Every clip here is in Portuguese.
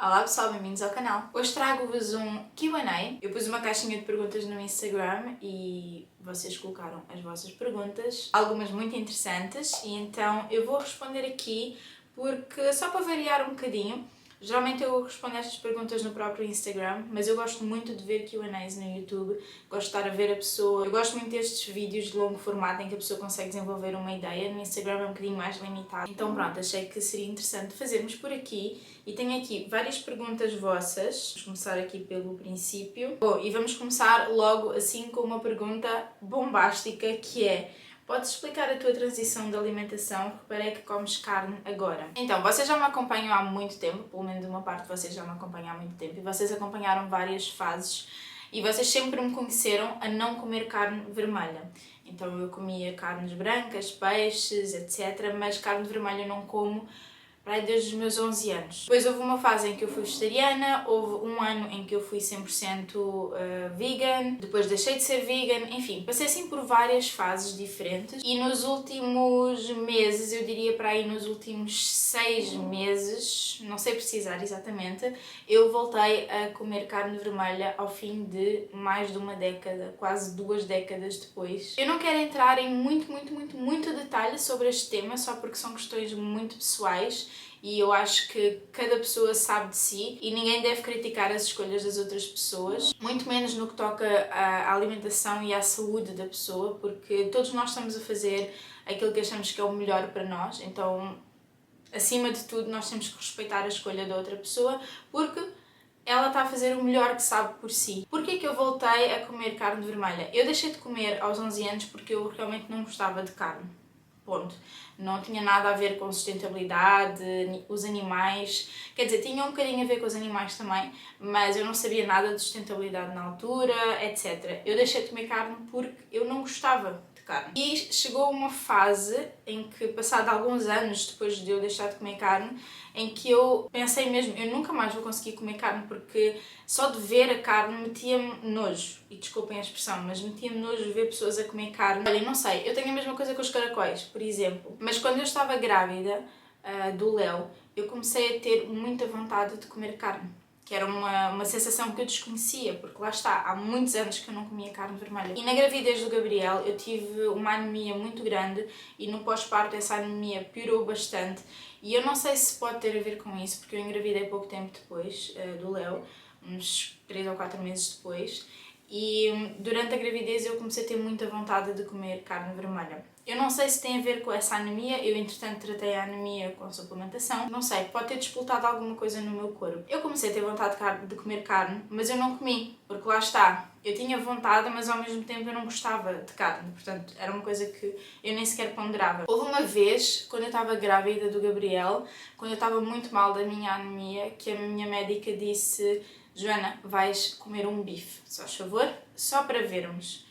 Olá pessoal, bem-vindos ao canal. Hoje trago-vos um Q&A. Eu pus uma caixinha de perguntas no Instagram e vocês colocaram as vossas perguntas, algumas muito interessantes, e então eu vou responder aqui porque, só para variar um bocadinho, geralmente eu respondo estas perguntas no próprio Instagram, mas eu gosto muito de ver Q&As no YouTube, gosto de estar a ver a pessoa, eu gosto muito destes vídeos de longo formato em que a pessoa consegue desenvolver uma ideia. No Instagram é um bocadinho mais limitado, então pronto, achei que seria interessante fazermos por aqui. E tenho aqui várias perguntas vossas. Vamos começar aqui pelo princípio. Bom, e vamos começar logo assim com uma pergunta bombástica que é: podes explicar a tua transição de alimentação? Reparei que comes carne agora. Então, vocês já me acompanham há muito tempo, pelo menos uma parte de vocês já me acompanham há muito tempo, e vocês acompanharam várias fases e vocês sempre me conheceram a não comer carne vermelha. Então eu comia carnes brancas, peixes, etc, mas carne vermelha eu não como desde os meus 11 anos. Depois houve uma fase em que eu fui vegetariana, houve um ano em que eu fui 100% vegan, depois deixei de ser vegan, enfim, passei assim por várias fases diferentes e nos últimos meses, eu diria para aí nos últimos 6 meses, não sei precisar exatamente, eu voltei a comer carne vermelha ao fim de mais de uma década, quase 2 décadas depois. Eu não quero entrar em muito detalhe sobre este tema, só porque são questões muito pessoais e eu acho que cada pessoa sabe de si e ninguém deve criticar as escolhas das outras pessoas, muito menos no que toca à alimentação e à saúde da pessoa, porque todos nós estamos a fazer aquilo que achamos que é o melhor para nós, então acima de tudo nós temos que respeitar a escolha da outra pessoa, porque ela está a fazer o melhor que sabe por si. Porquê que eu voltei a comer carne vermelha? Eu deixei de comer aos 11 anos porque eu realmente não gostava de carne. Ponto. Não tinha nada a ver com sustentabilidade, os animais, quer dizer, tinha um bocadinho a ver com os animais também, mas eu não sabia nada de sustentabilidade na altura, etc. Eu deixei de comer carne porque eu não gostava de carne. E chegou uma fase em que, passado alguns anos depois de eu deixar de comer carne, em que eu pensei mesmo, eu nunca mais vou conseguir comer carne porque só de ver a carne metia-me nojo. E desculpem a expressão, mas metia-me nojo ver pessoas a comer carne. Olha, não sei, eu tenho a mesma coisa com os caracóis, por exemplo. Mas quando eu estava grávida do Léo, eu comecei a ter muita vontade de comer carne. Que era uma sensação que eu desconhecia, porque lá está, há muitos anos que eu não comia carne vermelha. E na gravidez do Gabriel eu tive uma anemia muito grande e no pós-parto essa anemia piorou bastante. E eu não sei se pode ter a ver com isso, porque eu engravidei pouco tempo depois do Léo, uns 3 ou 4 meses depois. E durante a gravidez eu comecei a ter muita vontade de comer carne vermelha. Eu não sei se tem a ver com essa anemia, eu entretanto tratei a anemia com suplementação, não sei, pode ter disputado alguma coisa no meu corpo. Eu comecei a ter vontade de comer carne, mas eu não comi, porque lá está, eu tinha vontade, mas ao mesmo tempo eu não gostava de carne, portanto era uma coisa que eu nem sequer ponderava. Houve uma vez, quando eu estava grávida do Gabriel, quando eu estava muito mal da minha anemia, que a minha médica disse: Joana, vais comer um bife, só favor, só para vermos.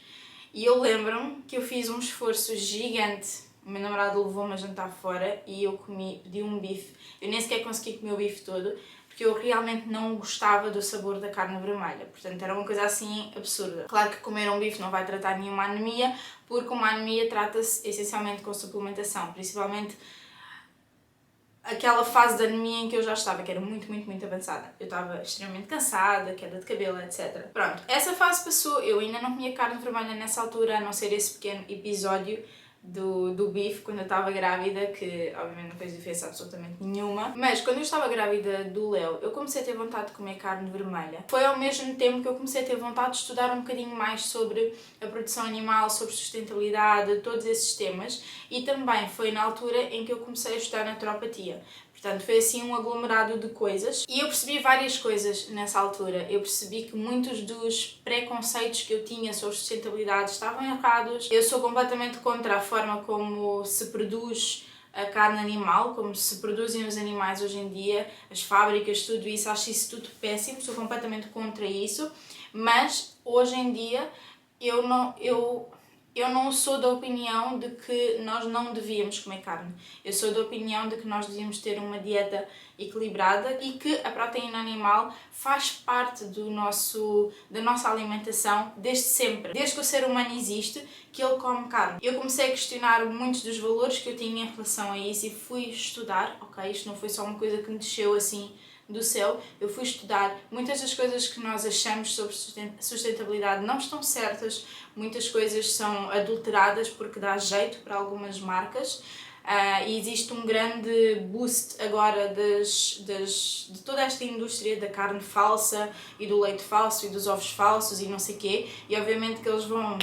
E eu lembro-me que eu fiz um esforço gigante, o meu namorado levou-me a jantar fora e eu pedi um bife. Eu nem sequer consegui comer o bife todo, porque eu realmente não gostava do sabor da carne vermelha, portanto era uma coisa assim absurda. Claro que comer um bife não vai tratar nenhuma anemia, porque uma anemia trata-se essencialmente com suplementação, principalmente aquela fase da anemia em que eu já estava, que era muito avançada. Eu estava extremamente cansada, queda de cabelo, etc. Pronto, essa fase passou, eu ainda não comia carne vermelha nessa altura, a não ser esse pequeno episódio do bife quando eu estava grávida, que obviamente não fez diferença absolutamente nenhuma. Mas quando eu estava grávida do Léo, eu comecei a ter vontade de comer carne vermelha. Foi ao mesmo tempo que eu comecei a ter vontade de estudar um bocadinho mais sobre a produção animal, sobre sustentabilidade, todos esses temas, e também foi na altura em que eu comecei a estudar naturopatia. Portanto, foi assim um aglomerado de coisas e eu percebi várias coisas nessa altura. Eu percebi que muitos dos preconceitos que eu tinha sobre sustentabilidade estavam errados. Eu sou completamente contra a forma como se produz a carne animal, como se produzem os animais hoje em dia, as fábricas, tudo isso, acho isso tudo péssimo, sou completamente contra isso, mas hoje em dia eu não sou da opinião de que nós não devíamos comer carne. Eu sou da opinião de que nós devíamos ter uma dieta equilibrada e que a proteína animal faz parte da nossa alimentação desde sempre. Desde que o ser humano existe, que ele come carne. Eu comecei a questionar muitos dos valores que eu tinha em relação a isso e fui estudar. Ok, isto não foi só uma coisa que me desceu assim do céu. Eu fui estudar, muitas das coisas que nós achamos sobre sustentabilidade não estão certas, muitas coisas são adulteradas porque dá jeito para algumas marcas. E existe um grande boost agora de toda esta indústria da carne falsa e do leite falso e dos ovos falsos e não sei o quê, e obviamente que eles vão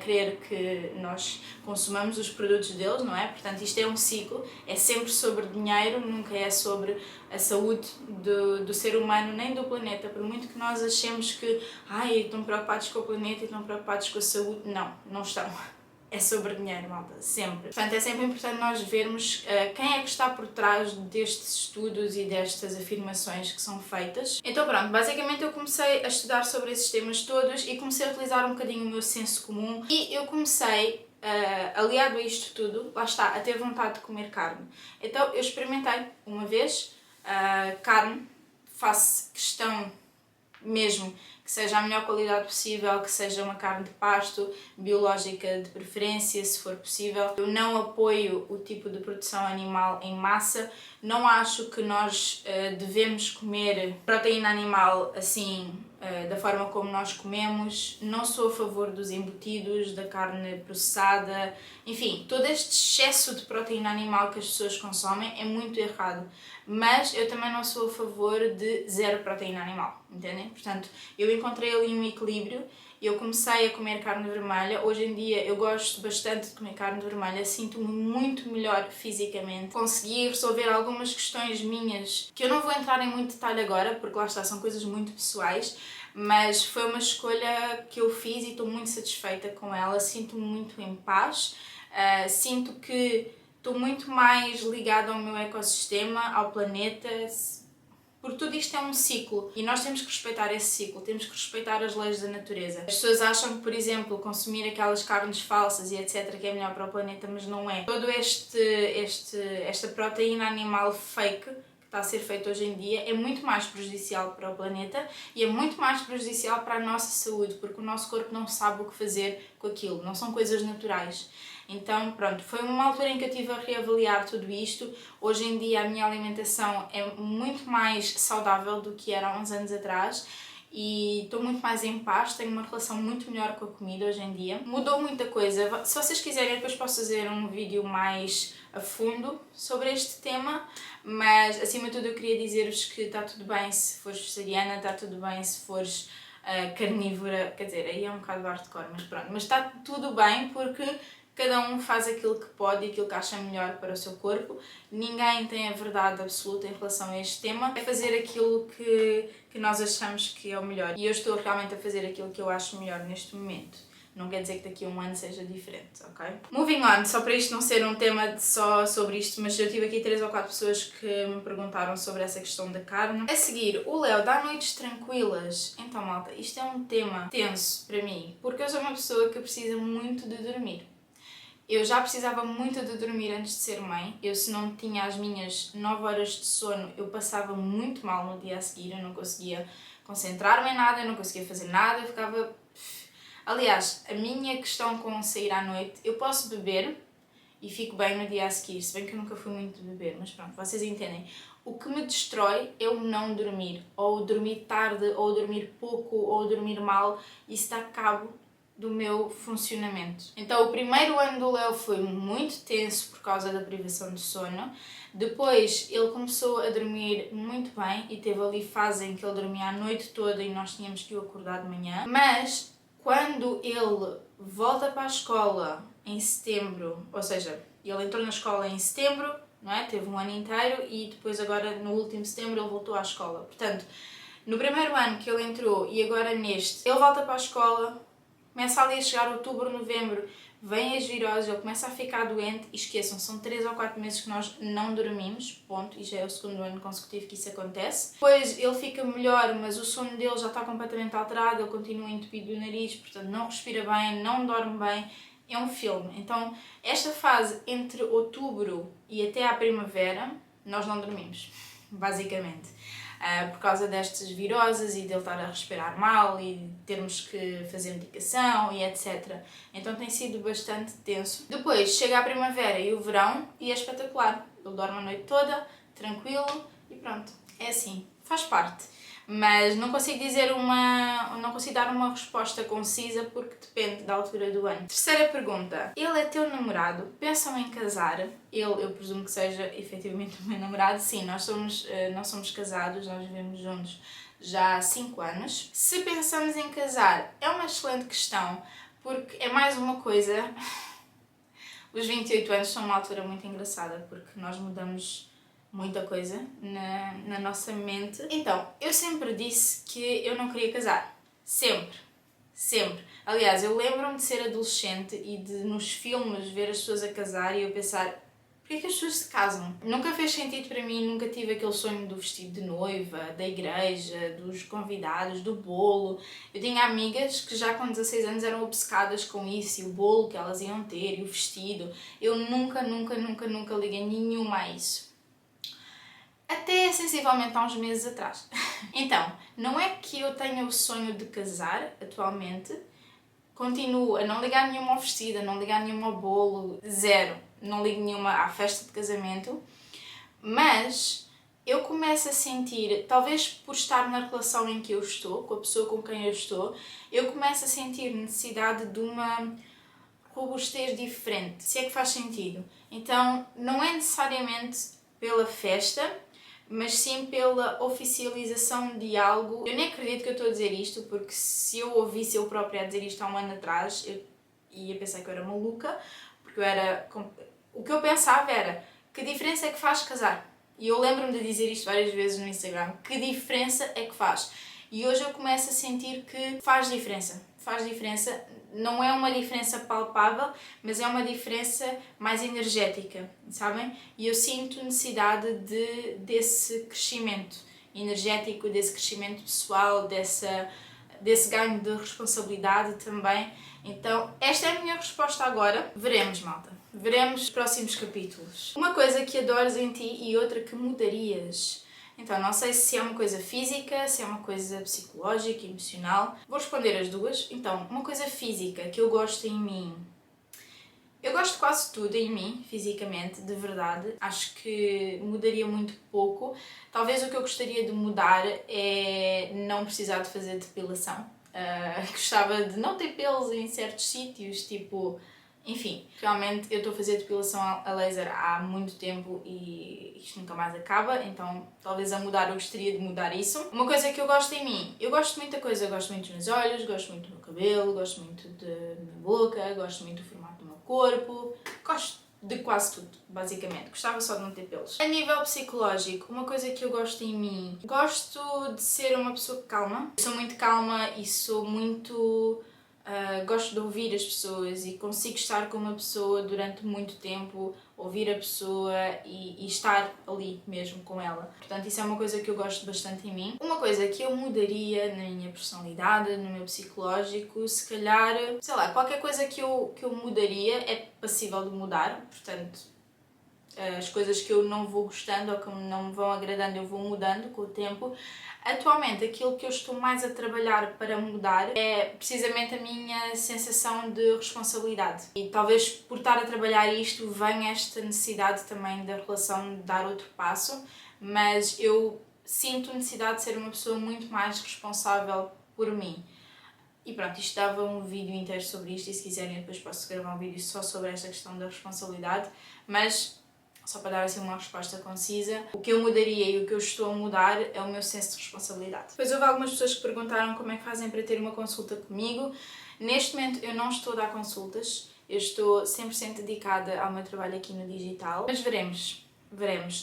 querer que nós consumamos os produtos deles, não é? Portanto, isto é um ciclo, é sempre sobre dinheiro, nunca é sobre a saúde do ser humano nem do planeta, por muito que nós achemos que estão preocupados com o planeta e estão preocupados com a saúde, não estão. É sobre dinheiro, malta, sempre. Portanto, é sempre importante nós vermos quem é que está por trás destes estudos e destas afirmações que são feitas. Então pronto, basicamente eu comecei a estudar sobre esses temas todos e comecei a utilizar um bocadinho o meu senso comum e eu comecei, aliado a isto tudo, lá está, a ter vontade de comer carne. Então eu experimentei uma vez carne, faço questão mesmo que seja a melhor qualidade possível, que seja uma carne de pasto, biológica de preferência, se for possível. Eu não apoio o tipo de produção animal em massa, não acho que nós devemos comer proteína animal assim, da forma como nós comemos, não sou a favor dos embutidos, da carne processada, enfim, todo este excesso de proteína animal que as pessoas consomem é muito errado. Mas eu também não sou a favor de zero proteína animal, entendem? Portanto, eu encontrei ali um equilíbrio, eu comecei a comer carne vermelha, hoje em dia eu gosto bastante de comer carne vermelha, sinto-me muito melhor fisicamente, consegui resolver algumas questões minhas, que eu não vou entrar em muito detalhe agora, porque lá está, são coisas muito pessoais, mas foi uma escolha que eu fiz e estou muito satisfeita com ela, sinto-me muito em paz, sinto que estou muito mais ligada ao meu ecossistema, ao planeta, porque tudo isto é um ciclo e nós temos que respeitar esse ciclo, temos que respeitar as leis da natureza. As pessoas acham que, por exemplo, consumir aquelas carnes falsas e etc. que é melhor para o planeta, mas não é. Todo esta proteína animal fake que está a ser feita hoje em dia é muito mais prejudicial para o planeta e é muito mais prejudicial para a nossa saúde, porque o nosso corpo não sabe o que fazer com aquilo, não são coisas naturais. Então, pronto, foi uma altura em que eu tive a reavaliar tudo isto. Hoje em dia a minha alimentação é muito mais saudável do que era há uns anos atrás e estou muito mais em paz, tenho uma relação muito melhor com a comida hoje em dia. Mudou muita coisa. Se vocês quiserem, depois posso fazer um vídeo mais a fundo sobre este tema, mas acima de tudo eu queria dizer-vos que está tudo bem se fores vegetariana, está tudo bem se fores carnívora, quer dizer, aí é um bocado hardcore, mas pronto, mas está tudo bem porque cada um faz aquilo que pode e aquilo que acha melhor para o seu corpo. Ninguém tem a verdade absoluta em relação a este tema. É fazer aquilo que nós achamos que é o melhor. E eu estou realmente a fazer aquilo que eu acho melhor neste momento. Não quer dizer que daqui a um ano seja diferente, ok? Moving on, só para isto não ser um tema só sobre isto, mas eu tive aqui 3 ou 4 pessoas que me perguntaram sobre essa questão da carne. A seguir, o Léo dá noites tranquilas. Então, malta, isto é um tema tenso para mim, porque eu sou uma pessoa que precisa muito de dormir. Eu já precisava muito de dormir antes de ser mãe. Eu, se não tinha as minhas 9 horas de sono, eu passava muito mal no dia a seguir. Eu não conseguia concentrar-me em nada, eu não conseguia fazer nada, eu ficava... Aliás, a minha questão com sair à noite, eu posso beber e fico bem no dia a seguir, se bem que eu nunca fui muito de beber, mas pronto, vocês entendem. O que me destrói é o não dormir, ou dormir tarde, ou dormir pouco, ou dormir mal, isso dá cabo do meu funcionamento. Então o primeiro ano do Léo foi muito tenso por causa da privação de sono. Depois ele começou a dormir muito bem e teve ali fase em que ele dormia a noite toda e nós tínhamos que o acordar de manhã. Mas quando ele volta para a escola em setembro, ou seja, ele entrou na escola em setembro, não é? Teve um ano inteiro e depois agora no último setembro ele voltou à escola. Portanto, no primeiro ano que ele entrou e agora neste, ele volta para a escola, começa ali a chegar outubro, novembro, vêm as viroses, ele começa a ficar doente e esqueçam, são 3 ou 4 meses que nós não dormimos, ponto, e já é o segundo ano consecutivo que isso acontece. Depois ele fica melhor, mas o sono dele já está completamente alterado, ele continua entupido do nariz, portanto não respira bem, não dorme bem, é um filme. Então esta fase entre outubro e até à primavera, nós não dormimos, basicamente. Por causa destas viroses e dele estar a respirar mal e termos que fazer medicação e etc. Então tem sido bastante tenso. Depois chega a primavera e o verão e é espetacular. Ele dorme a noite toda, tranquilo e pronto. É assim. faz parte. Mas não consigo não consigo dar uma resposta concisa porque depende da altura do ano. Terceira pergunta. Ele é teu namorado? Pensam em casar? Eu presumo que seja efetivamente o meu namorado. Sim, nós somos casados, nós vivemos juntos já há 5 anos. Se pensamos em casar, é uma excelente questão, porque é mais uma coisa... Os 28 anos são uma altura muito engraçada, porque nós mudamos muita coisa na nossa mente. Então, eu sempre disse que eu não queria casar. Sempre. Sempre. Aliás, eu lembro-me de ser adolescente e de nos filmes ver as pessoas a casar e eu pensar, porquê que as pessoas se casam? Nunca fez sentido para mim, nunca tive aquele sonho do vestido de noiva, da igreja, dos convidados, do bolo. Eu tinha amigas que já com 16 anos eram obcecadas com isso e o bolo que elas iam ter e o vestido. Eu nunca liguei nenhuma a isso. Até sensivelmente há uns meses atrás. Então, não é que eu tenha o sonho de casar atualmente, continuo a não ligar nenhuma ao vestido, a não ligar nenhuma ao bolo, zero. Não ligo nenhuma à festa de casamento, mas eu começo a sentir, talvez por estar na relação em que eu estou, com a pessoa com quem eu estou, eu começo a sentir necessidade de uma robustez diferente, se é que faz sentido. Então, não é necessariamente pela festa, mas sim pela oficialização de algo. Eu nem acredito que eu estou a dizer isto, porque se eu ouvisse eu própria a dizer isto há um ano atrás, eu ia pensar que eu era maluca, porque eu era... O que eu pensava era, que diferença é que faz casar? E eu lembro-me de dizer isto várias vezes no Instagram, que diferença é que faz? E hoje eu começo a sentir que faz diferença. Faz diferença. Não é uma diferença palpável, mas é uma diferença mais energética, sabem? E eu sinto necessidade desse crescimento energético, desse crescimento pessoal, desse ganho de responsabilidade também. Então, esta é a minha resposta agora. Veremos, malta. Veremos os próximos capítulos. Uma coisa que adoras em ti e outra que mudarias. Então, não sei se é uma coisa física, se é uma coisa psicológica, emocional. Vou responder as duas. Então, uma coisa física que eu gosto em mim. Eu gosto de quase tudo em mim, fisicamente, de verdade. Acho que mudaria muito pouco. Talvez o que eu gostaria de mudar é não precisar de fazer depilação. Gostava de não ter pelos em certos sítios, tipo... Enfim, realmente eu estou a fazer depilação a laser há muito tempo e isto nunca mais acaba, então talvez a mudar eu gostaria de mudar isso. Uma coisa que eu gosto em mim, eu gosto de muita coisa, eu gosto muito dos meus olhos, gosto muito do meu cabelo, gosto muito da minha boca, gosto muito do formato do meu corpo, gosto de quase tudo, basicamente. Gostava só de não ter pelos. A nível psicológico, uma coisa que eu gosto em mim, gosto de ser uma pessoa calma. Eu sou muito calma e sou muito... gosto de ouvir as pessoas e consigo estar com uma pessoa durante muito tempo, ouvir a pessoa e estar ali mesmo com ela. Portanto, isso é uma coisa que eu gosto bastante em mim. Uma coisa que eu mudaria na minha personalidade, no meu psicológico, se calhar, sei lá, qualquer coisa que eu mudaria é passível de mudar, portanto, as coisas que eu não vou gostando ou que não me vão agradando eu vou mudando com o tempo. Atualmente aquilo que eu estou mais a trabalhar para mudar é precisamente a minha sensação de responsabilidade. E talvez por estar a trabalhar isto venha esta necessidade também da relação de dar outro passo, mas eu sinto necessidade de ser uma pessoa muito mais responsável por mim. E pronto, isto dava um vídeo inteiro sobre isto e se quiserem depois posso gravar um vídeo só sobre esta questão da responsabilidade, mas... só para dar assim uma resposta concisa, o que eu mudaria e o que eu estou a mudar é o meu senso de responsabilidade. Depois houve algumas pessoas que perguntaram como é que fazem para ter uma consulta comigo. Neste momento eu não estou a dar consultas, eu estou 100% dedicada ao meu trabalho aqui no digital, mas veremos.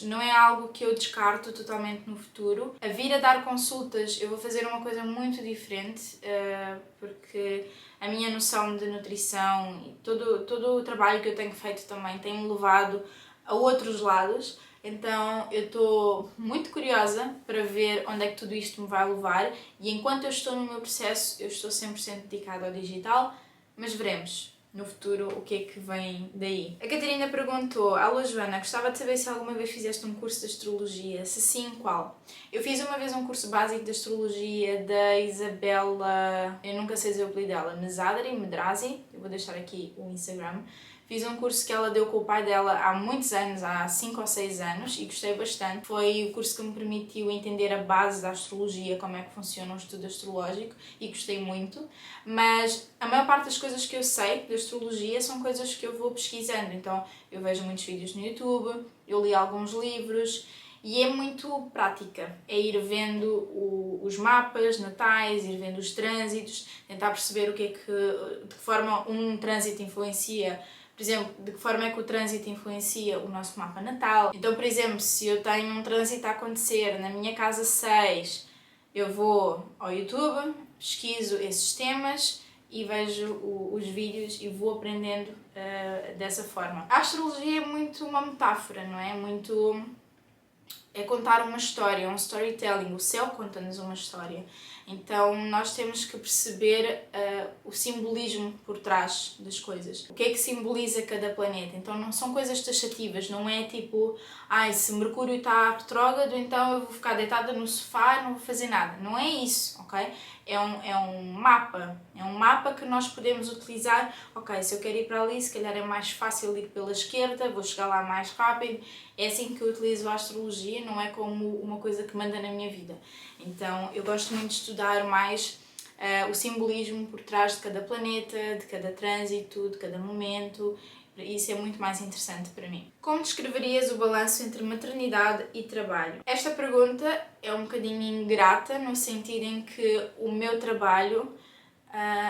Não é algo que eu descarto totalmente no futuro. A vir a dar consultas eu vou fazer uma coisa muito diferente, porque a minha noção de nutrição e todo o trabalho que eu tenho feito também tem-me levado a outros lados, então eu estou muito curiosa para ver onde é que tudo isto me vai levar e enquanto eu estou no meu processo eu estou 100% dedicada ao digital, mas veremos no futuro o que é que vem daí. A Catarina perguntou: alô Joana, gostava de saber se alguma vez fizeste um curso de astrologia, se sim, qual? Eu fiz uma vez um curso básico de astrologia da Isabela, eu nunca sei dizer o apelido dela, Medrazi, eu vou deixar aqui o Instagram. Fiz um curso que ela deu com o pai dela há muitos anos, há 5 ou 6 anos, e gostei bastante. Foi o curso que me permitiu entender a base da astrologia, como é que funciona o estudo astrológico, e gostei muito. Mas a maior parte das coisas que eu sei de astrologia são coisas que eu vou pesquisando. Então eu vejo muitos vídeos no YouTube, eu li alguns livros, e é muito prática, é ir vendo os mapas natais, ir vendo os trânsitos, tentar perceber o que é que, de que forma um trânsito influencia, por exemplo, de que forma é que o trânsito influencia o nosso mapa natal. Então, por exemplo, se eu tenho um trânsito a acontecer na minha casa 6, eu vou ao YouTube, pesquiso esses temas e vejo os vídeos e vou aprendendo dessa forma. A astrologia é muito uma metáfora, não é? É contar uma história, um storytelling. O céu conta-nos uma história. Então nós temos que perceber o simbolismo por trás das coisas. O que é que simboliza cada planeta? Então não são coisas taxativas, não é tipo, se Mercúrio está retrógrado, então eu vou ficar deitada no sofá, não vou fazer nada. Não é isso, ok? É um mapa que nós podemos utilizar. Ok, se eu quero ir para ali, se calhar é mais fácil ir pela esquerda, vou chegar lá mais rápido. É assim que eu utilizo a astrologia, não é como uma coisa que manda na minha vida. Então eu gosto muito de estudar mais o simbolismo por trás de cada planeta, de cada trânsito, de cada momento. Isso é muito mais interessante para mim. Como descreverias o balanço entre maternidade e trabalho? Esta pergunta é um bocadinho ingrata, no sentido em que o meu trabalho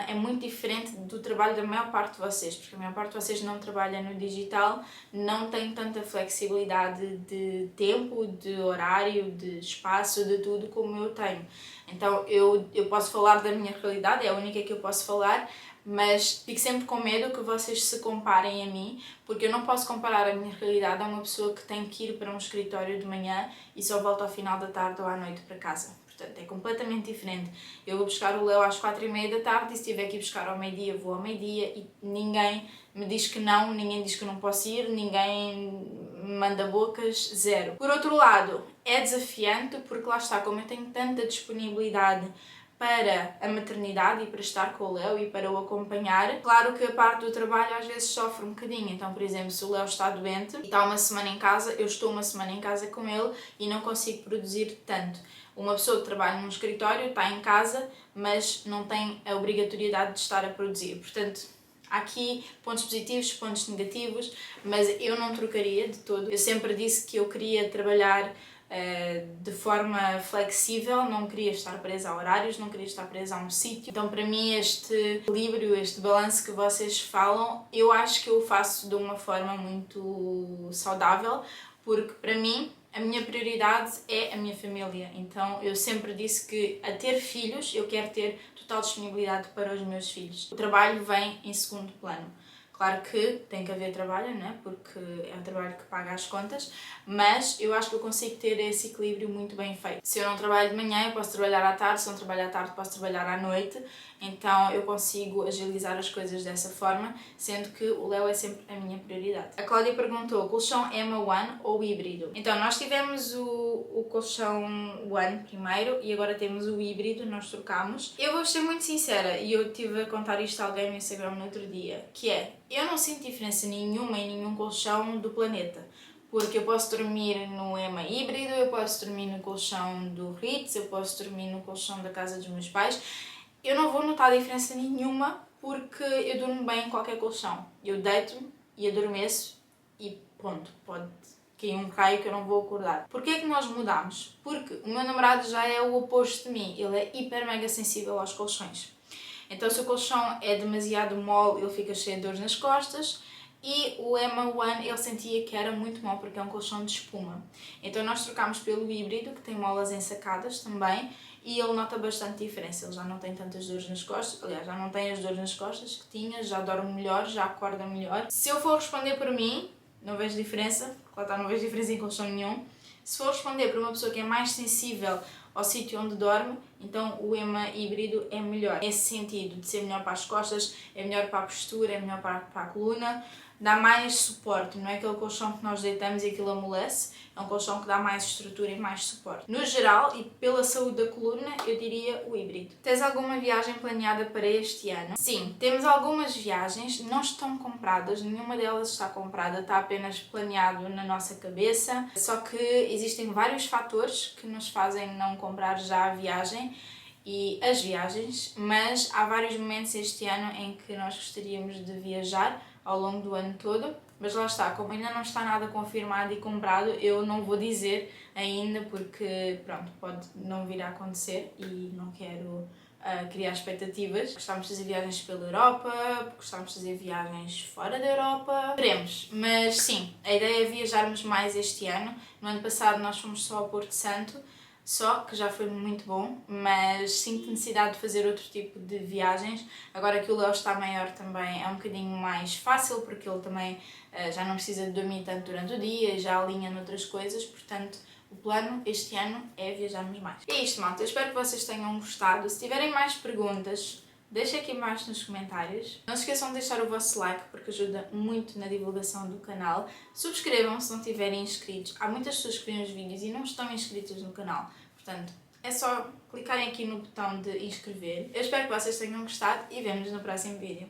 é muito diferente do trabalho da maior parte de vocês, porque a maior parte de vocês não trabalha no digital, não tem tanta flexibilidade de tempo, de horário, de espaço, de tudo como eu tenho. Então eu posso falar da minha realidade, é a única que eu posso falar, mas fico sempre com medo que vocês se comparem a mim, porque eu não posso comparar a minha realidade a uma pessoa que tem que ir para um escritório de manhã e só volta ao final da tarde ou à noite para casa. Portanto, é completamente diferente. Eu vou buscar o Leo às 4h30 da tarde e se tiver que ir buscar ao meio-dia, vou ao meio-dia e ninguém me diz que não, ninguém diz que não posso ir, ninguém me manda bocas, zero. Por outro lado, é desafiante porque lá está, como eu tenho tanta disponibilidade para a maternidade e para estar com o Leo e para o acompanhar. Claro que a parte do trabalho às vezes sofre um bocadinho, então por exemplo, se o Leo está doente e está uma semana em casa, eu estou uma semana em casa com ele e não consigo produzir tanto. Uma pessoa que trabalha num escritório está em casa, mas não tem a obrigatoriedade de estar a produzir. Portanto, há aqui pontos positivos, pontos negativos, mas eu não trocaria de todo. Eu sempre disse que eu queria trabalhar de forma flexível, não queria estar presa a horários, não queria estar presa a um sítio. Então para mim este equilíbrio, este balanço que vocês falam, eu acho que eu faço de uma forma muito saudável, porque para mim a minha prioridade é a minha família. Então eu sempre disse que a ter filhos eu quero ter total disponibilidade para os meus filhos. O trabalho vem em segundo plano. Claro que tem que haver trabalho, né? Porque é o trabalho que paga as contas, mas eu acho que eu consigo ter esse equilíbrio muito bem feito. Se eu não trabalho de manhã, eu posso trabalhar à tarde, se não trabalho à tarde, posso trabalhar à noite, então eu consigo agilizar as coisas dessa forma, sendo que o Leo é sempre a minha prioridade. A Cláudia perguntou, colchão Emma One ou híbrido? Então, nós tivemos o colchão One primeiro e agora temos o híbrido, nós trocamos. Eu vou ser muito sincera, e eu estive a contar isto a alguém no Instagram no outro dia, que é, eu não sinto diferença nenhuma em nenhum colchão do planeta. Porque eu posso dormir no Emma híbrido, eu posso dormir no colchão do Ritz, eu posso dormir no colchão da casa dos meus pais. Eu não vou notar diferença nenhuma porque eu durmo bem em qualquer colchão. Eu deito-me e adormeço e ponto, pode cair um raio que eu não vou acordar. Porquê é que nós mudamos? Porque o meu namorado já é o oposto de mim, ele é hiper mega sensível aos colchões. Então se o colchão é demasiado mole, ele fica cheio de dores nas costas. E o Emma One ele sentia que era muito mau porque é um colchão de espuma. Então nós trocámos pelo híbrido, que tem molas ensacadas também, e ele nota bastante diferença. Ele já não tem tantas dores nas costas, aliás, já não tem as dores nas costas que tinha, já dorme melhor, já acorda melhor. Se eu for responder por mim, não vejo diferença, porque lá está, não vejo diferença em colchão nenhum. Se for responder por uma pessoa que é mais sensível ao sítio onde dorme, então o Emma híbrido é melhor. Nesse sentido, de ser melhor para as costas, é melhor para a postura, é melhor para a coluna. dá mais suporte, não é aquele colchão que nós deitamos e aquilo amolece, é um colchão que dá mais estrutura e mais suporte. No geral, e pela saúde da coluna, eu diria o híbrido. Tens alguma viagem planeada para este ano? Sim, temos algumas viagens, não estão compradas, nenhuma delas está comprada, está apenas planeado na nossa cabeça, só que existem vários fatores que nos fazem não comprar já a viagem e as viagens, mas há vários momentos este ano em que nós gostaríamos de viajar ao longo do ano todo, mas lá está, como ainda não está nada confirmado e comprado, eu não vou dizer ainda porque, pronto, pode não vir a acontecer e não quero criar expectativas. Gostávamos de fazer viagens pela Europa, gostávamos de fazer viagens fora da Europa, veremos, mas sim, a ideia é viajarmos mais este ano. No ano passado nós fomos só ao Porto Santo, só que já foi muito bom, mas sinto necessidade de fazer outro tipo de viagens. Agora que o Léo está maior também é um bocadinho mais fácil, porque ele também já não precisa de dormir tanto durante o dia, já alinha noutras coisas, portanto o plano este ano é viajarmos mais. E é isto, malta, eu espero que vocês tenham gostado. Se tiverem mais perguntas, deixem aqui embaixo nos comentários. Não se esqueçam de deixar o vosso like, porque ajuda muito na divulgação do canal. Subscrevam se não estiverem inscritos. Há muitas pessoas que veem os vídeos e não estão inscritas no canal. Portanto, é só clicarem aqui no botão de inscrever. Eu espero que vocês tenham gostado e vemo-nos no próximo vídeo.